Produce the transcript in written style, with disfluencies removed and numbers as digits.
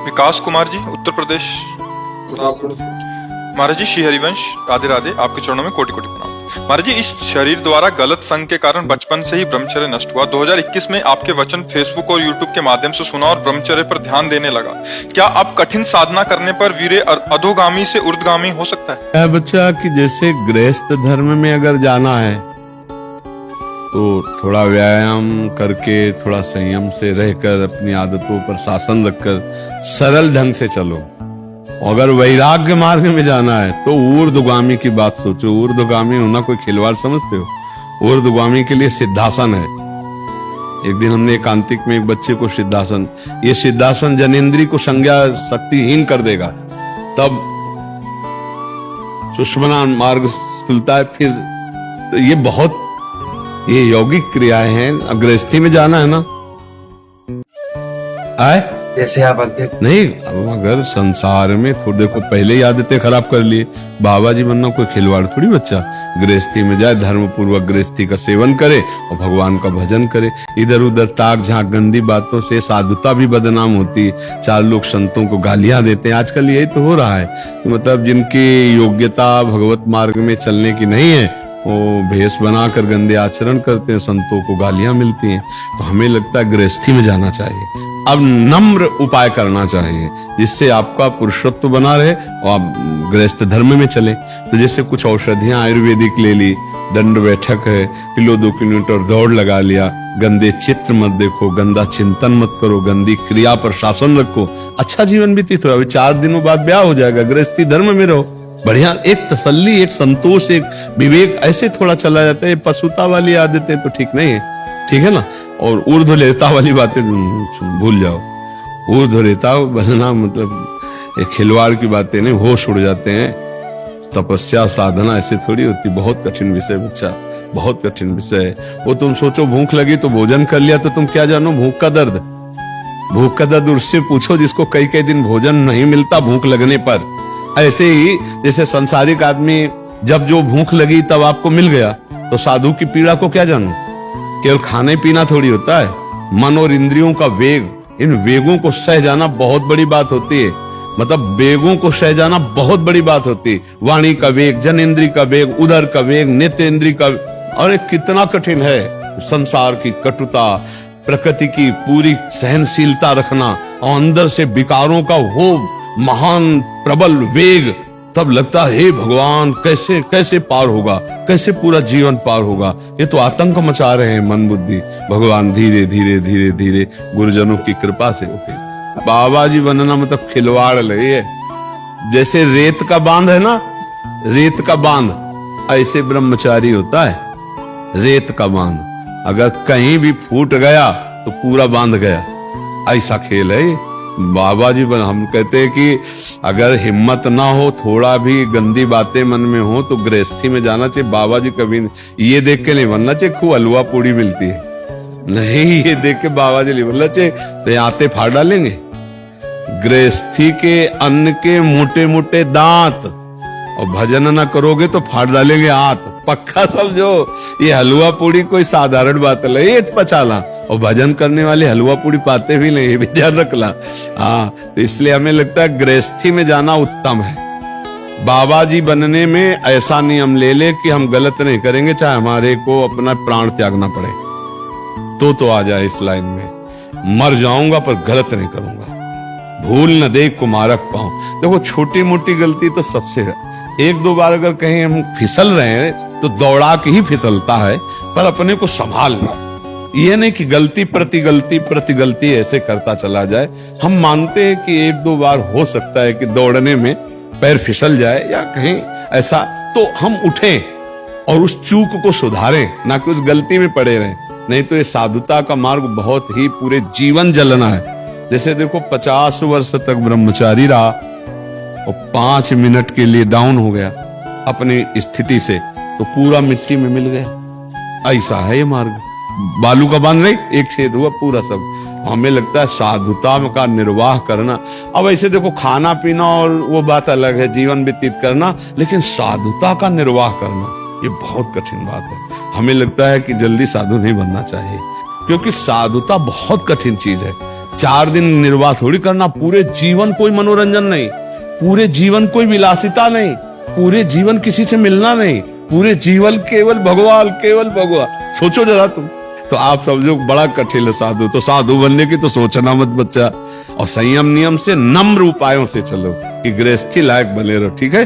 विकास कुमार जी, उत्तर प्रदेश। महाराज जी, श्री हरिवंश, राधे राधे, आपके चरणों में कोटि कोटि प्रणाम। महाराज जी, इस शरीर द्वारा गलत संग के कारण बचपन से ही ब्रह्मचर्य नष्ट हुआ। 2021 में आपके वचन फेसबुक और यूट्यूब के माध्यम से सुना और ब्रह्मचर्य पर ध्यान देने लगा। क्या अब कठिन साधना करने पर वीर्य अधोगामी से ऊर्ध्वगामी हो सकता है? बच्चा कि जैसे गृहस्थ धर्म में अगर जाना है तो थोड़ा व्यायाम करके, थोड़ा संयम से रहकर, अपनी आदतों पर शासन रखकर सरल ढंग से चलो। अगर वैराग्य मार्ग में जाना है तो ऊर्ध्वगामी की बात सोचो। ऊर्ध्वगामी होना कोई खिलवाड़ समझते हो? ऊर्ध्वगामी के लिए सिद्धासन है। एक दिन हमने एकांतिक में एक बच्चे को सिद्धासन, ये सिद्धासन जनेंद्री को संज्ञा शक्तिहीन कर देगा, तब सुषमना मार्ग खुलता है। फिर तो ये यौगिक क्रियाएं हैं। गृहस्थी में जाना है ना, आए जैसे आप नहीं। अब अगर संसार में थोड़ी, देखो पहले ही आदतें खराब कर लिए, बाबा जी बनना कोई खिलवाड़ थोड़ी। बच्चा गृहस्थी में जाए, धर्म पूर्वक गृहस्थी का सेवन करे और भगवान का भजन करे। इधर उधर ताक झांक गंदी बातों से साधुता भी बदनाम होती है। चार लोग संतों को गालियां देते हैं। आजकल यही तो हो रहा है। मतलब जिनकी योग्यता भगवत मार्ग में चलने की नहीं है, वो भेष बनाकर गंदे आचरण करते हैं, संतों को गालियां मिलती हैं। तो हमें लगता है गृहस्थी में जाना चाहिए। अब नम्र उपाय करना चाहिए जिससे आपका पुरुषत्व बना रहे और आप गृहस्थ धर्म में चले। तो जैसे कुछ औषधियां आयुर्वेदिक ले ली, दंड बैठक है, किलो 2 किलोमीटर दौड़ लगा लिया, गंदे चित्र मत देखो, गंदा चिंतन मत करो, गंदी क्रिया पर शासन रखो, अच्छा जीवन व्यतीत हो। अभी 4 दिनों बाद ब्याह हो जाएगा। गृहस्थी धर्म में रहो, बढ़िया। एक तसल्ली, एक संतोष, एक विवेक, ऐसे थोड़ा चला जाता है। पशुता वाली आदतें तो ठीक नहीं है, ठीक है ना। और ऊर्ध्वलेता वाली बातें भूल जाओ। ऊर्ध्वलेता बनना मतलब एक खिलवाड़ की बातें नहीं, होश उड़ जाते हैं। तपस्या साधना ऐसे थोड़ी होती। बहुत कठिन विषय बच्चा, बहुत कठिन विषय है वो। तुम सोचो भूख लगी तो भोजन कर लिया, तो तुम क्या जानो भूख का दर्द। भूख का दर्द उससे पूछो जिसको कई कई दिन भोजन नहीं मिलता भूख लगने पर। ऐसे ही जैसे सांसारिक आदमी, जब जो भूख लगी तब आपको मिल गया, तो साधु की पीड़ा को क्या जानो। केवल खाने पीना थोड़ी होता है। मन और इंद्रियों का वेग, इन वेगों को सह जाना बहुत बड़ी बात होती है। मतलब वेगों को सह जाना बहुत बड़ी बात होती है। वाणी का वेग, जनेंद्री का वेग, उदर का वेग, नेत्रेंद्री का। अरे कितना कठिन है। संसार की कटुता, प्रकृति की पूरी सहनशीलता रखना और अंदर से विकारों का वो महान प्रबल वेग, तब लगता है हे भगवान कैसे कैसे पार होगा, कैसे पूरा जीवन पार होगा। ये तो आतंक मचा रहे हैं मन बुद्धि। भगवान धीरे धीरे धीरे धीरे गुरुजनों की कृपा से होते। बाबा जी बनना मतलब खिलवाड़ ले। जैसे रेत का बांध है ना, रेत का बांध, ऐसे ब्रह्मचारी होता है। रेत का बांध अगर कहीं भी फूट गया तो पूरा बांध गया, ऐसा खेल है। बाबा जी हम कहते हैं कि अगर हिम्मत ना हो, थोड़ा भी गंदी बातें मन में हो, तो गृहस्थी में जाना चाहिए। बाबा जी कभी ये देख के नहीं बनना चाहिए खूब हलवा पूड़ी मिलती है, नहीं, ये देख के बाबा जी नहीं बनना चाहिए तो आते फाड़ डालेंगे। गृहस्थी के अन्न के मोटे मोटे दांत, और भजन ना करोगे तो फाड़ डालेंगे हाथ, पक्का समझो। ये हलवा पूड़ी कोई साधारण बात नहीं, ये पचाला। और भजन करने वाले हलवा पूड़ी पाते भी नहीं, ध्यान रखना। हाँ, तो इसलिए हमें लगता है गृहस्थी में जाना उत्तम है। बाबा जी बनने में ऐसा नियम ले ले कि हम गलत नहीं करेंगे, चाहे हमारे को अपना प्राण त्यागना पड़े तो आ जाए इस लाइन में। मर जाऊंगा पर गलत नहीं करूंगा, भूल न दे कुमारक पाऊं। देखो छोटी मोटी गलती तो सबसे है। 1-2 बार अगर कहीं हम फिसल रहे हैं तो दौड़ा के ही फिसलता है, पर अपने को संभालना। ये नहीं कि गलती प्रति गलती ऐसे करता चला जाए। हम मानते हैं कि 1-2 बार हो सकता है कि दौड़ने में पैर फिसल जाए या कहीं ऐसा, तो हम उठें और उस चूक को सुधारें, ना कि उस गलती में पड़े रहें। नहीं तो ये साधुता का मार्ग बहुत ही पूरे जीवन जलना है। जैसे देखो 50 वर्ष तक ब्रह्मचारी रहा और 5 मिनट के लिए डाउन हो गया अपनी स्थिति से, तो पूरा मिट्टी में मिल गया। ऐसा है ये मार्ग। बालू का बांध नहीं, एक छेद हुआ पूरा सब। हमें लगता है साधुता का निर्वाह करना। अब ऐसे देखो खाना पीना और वो बात अलग है, जीवन व्यतीत करना, लेकिन साधुता का निर्वाह करना ये बहुत कठिन बात है। हमें लगता है कि जल्दी साधु नहीं बनना चाहिए, क्योंकि साधुता बहुत कठिन चीज है। 4 दिन निर्वाह थोड़ी करना, पूरे जीवन कोई मनोरंजन नहीं, पूरे जीवन कोई विलासिता नहीं, पूरे जीवन किसी से मिलना नहीं, पूरे जीवन केवल भगवान, केवल भगवान। सोचो जरा तुम। तो आप समझो बड़ा कठिन है साधु, तो साधु बनने की तो सोचना मत बच्चा, और संयम नियम से नम्र उपायों से चलो कि गृहस्थी लायक बने रहो, ठीक है।